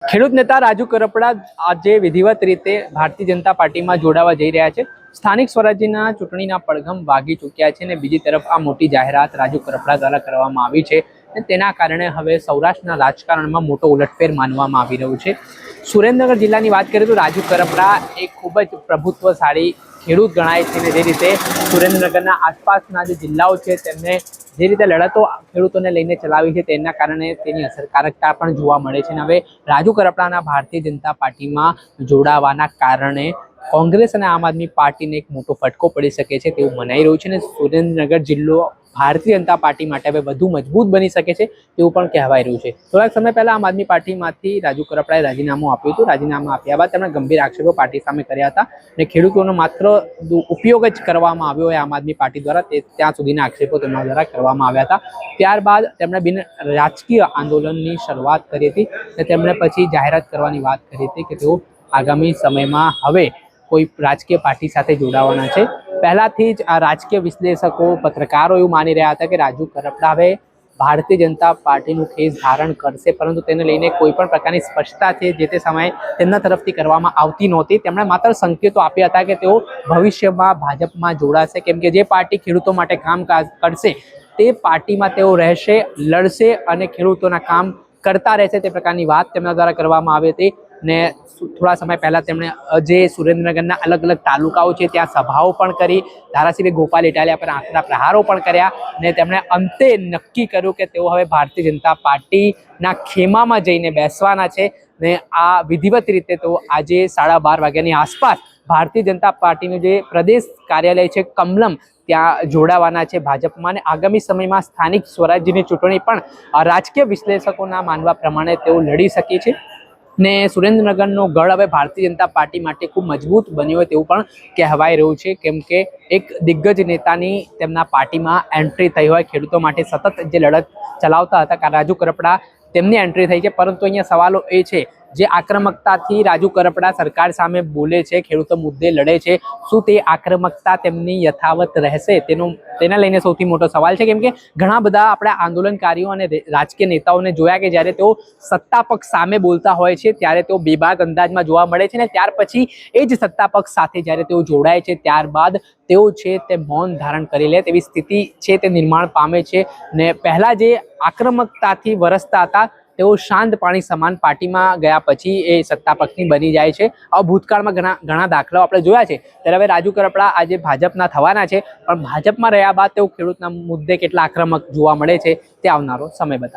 ખેડૂત નેતા રાજુ કરપડા આજે વિધિવત રીતે ભારતીય જનતા પાર્ટીમાં જોડાવા જઈ રહ્યા છે। સ્થાનિક સ્વરાજ્યના ચૂંટણીના પડઘમ વાગી ચૂક્યા છે અને બીજી તરફ આ મોટી જાહેરાત રાજુ કરપડા દ્વારા કરવામાં આવી છે અને તેના કારણે હવે સૌરાષ્ટ્રના રાજકારણમાં મોટો ઉલટફેર માનવામાં આવી રહ્યું છે। સુરેન્દ્રનગર જિલ્લાની વાત કરીએ તો રાજુ કરપડા એક ખૂબ જ પ્રભુત્વશાળી ખેડૂત ગણાય છે અને જે રીતે સુરેન્દ્રનગરના આસપાસના જે જિલ્લાઓ છે તેમને જે રીતે લડતો ખેડૂતોને લઈને ચલાવી છે તેના કારણે તેની અસરકારકતા પણ જોવા મળે છે અને હવે રાજુ કરપડાના ભારતીય જનતા પાર્ટીમાં જોડાવાના કારણે કોંગ્રેસ અને આમ આદમી પાર્ટીને એક મોટો ફટકો પડી શકે છે તેવું મનાઈ રહ્યું છે અને સુરેન્દ્રનગર જિલ્લો ભારતીય જનતા પાર્ટી માટે હવે વધુ મજબૂત બની શકે છે તેવું પણ કહેવાય રહ્યું છે। થોડાક સમય પહેલા આમ આદમી પાર્ટીમાંથી રાજુ કરપડાએ રાજીનામું આપ્યું હતું। રાજીનામું આપ્યા બાદ તેમણે ગંભીર આક્ષેપો પાર્ટી સામે કર્યા હતા અને ખેડૂતોનો માત્ર ઉપયોગ જ કરવામાં આવ્યો હોય આમ આદમી પાર્ટી દ્વારા ત્યાં સુધીના આક્ષેપો તેમના દ્વારા કરવામાં આવ્યા હતા। ત્યારબાદ તેમણે બિન રાજકીય આંદોલનની શરૂઆત કરી હતી અને તેમણે પછી જાહેરાત કરવાની વાત કરી હતી કે તેઓ આગામી સમયમાં હવે કોઈ રાજકીય પાર્ટી સાથે જોડાવાના છે। પહેલાથી જ આ રાજકીય વિશ્લેષકો પત્રકારો એવું માની રહ્યા હતા કે રાજુ કરપડા હવે ભારતીય જનતા પાર્ટીનું ખેસ ધારણ કરશે, પરંતુ તેને લઈને કોઈ પણ પ્રકારની સ્પષ્ટતા છે જે તે સમયે તેમના તરફથી કરવામાં આવતી નહોતી। તેમણે માત્ર સંકેતો આપ્યા હતા કે તેઓ ભવિષ્યમાં ભાજપમાં જોડાશે, કેમ કે જે પાર્ટી ખેડૂતો માટે કામ કરશે તે પાર્ટીમાં તેઓ રહેશે, લડશે અને ખેડૂતોના કામ કરતા રહેશે તે પ્રકારની વાત તેમના દ્વારા કરવામાં આવી હતી। ને થોડા સમય પહેલા તેમણે જે સુરેન્દ્રનગરના અલગ અલગ તાલુકાઓ છે ત્યાં સભાઓ પણ કરી, ધારાસભ્ય ગોપાલ ઇટાલિયા પર આંકડા પ્રહારો પણ કર્યા અને તેમણે અંતે નક્કી કર્યું કે તેઓ હવે ભારતીય જનતા પાર્ટીના ખેમામાં જઈને બેસવાના છે ને આ વિધિવત રીતે તો આજે 12:30 વાગ્યાની આસપાસ ભારતીય જનતા પાર્ટીનું જે પ્રદેશ કાર્યાલય છે કમલમ ત્યાં જોડાવાના છે ભાજપમાં અને આગામી સમયમાં સ્થાનિક સ્વરાજ્યની ચૂંટણી પણ રાજકીય વિશ્લેષકોના માનવા પ્રમાણે તેઓ લડી શકે છે ને સુરેન્દ્રનગરનો ગઢ હવે ભારતીય જનતા પાર્ટી માટે ખૂબ મજબૂત બન્યો હોય તેવું પણ કહેવાય રહ્યું છે, કેમ કે એક દિગ્ગજ નેતાની તેમના પાર્ટીમાં એન્ટ્રી થઈ હોય। ખેડૂતો માટે સતત જે લડત ચલાવતા હતા રાજુ કરપડા તેમની એન્ટ્રી થઈ છે, પરંતુ અહીંયા સવાલો એ છે જે આક્રમકતાથી રાજુ કરપડા સરકાર સામે બોલે છે, ખેડૂતો મુદ્દે લડે છે, શું તે આક્રમકતા તેમની યથાવત રહેશે તેના લઈને સૌથી મોટો સવાલ છે। કેમ કે ઘણા બધા આપણા આંદોલનકારીઓ અને રાજકીય નેતાઓને જોયા કે જ્યારે તેઓ સત્તા પક્ષ સામે બોલતા હોય છે ત્યારે તેઓ બેબાક અંદાજમાં જોવા મળે છે ને ત્યાર પછી એ જ સત્તા પક્ષ સાથે જ્યારે તેઓ જોડાય છે ત્યારબાદ તેઓ છે તે મૌન ધારણ કરી લે તેવી સ્થિતિ છે તે નિર્માણ પામે છે ને પહેલા જે આક્રમકતાથી વરસતા હતા તેઓ શાંત પાણી સમાન પાર્ટીમાં ગયા પછી એ સત્તા પક્ષની બની જાય છે। આ ભૂતકાળમાં ઘણા દાખલાઓ આપણે જોયા છે। ત્યારે હવે રાજુ કરપડા આજે ભાજપના થવાના છે, પણ ભાજપમાં રહ્યા બાદ તેઓ ખેડૂતના મુદ્દે કેટલા આક્રમક જોવા મળે છે તે આવનારો સમય બતાવશે।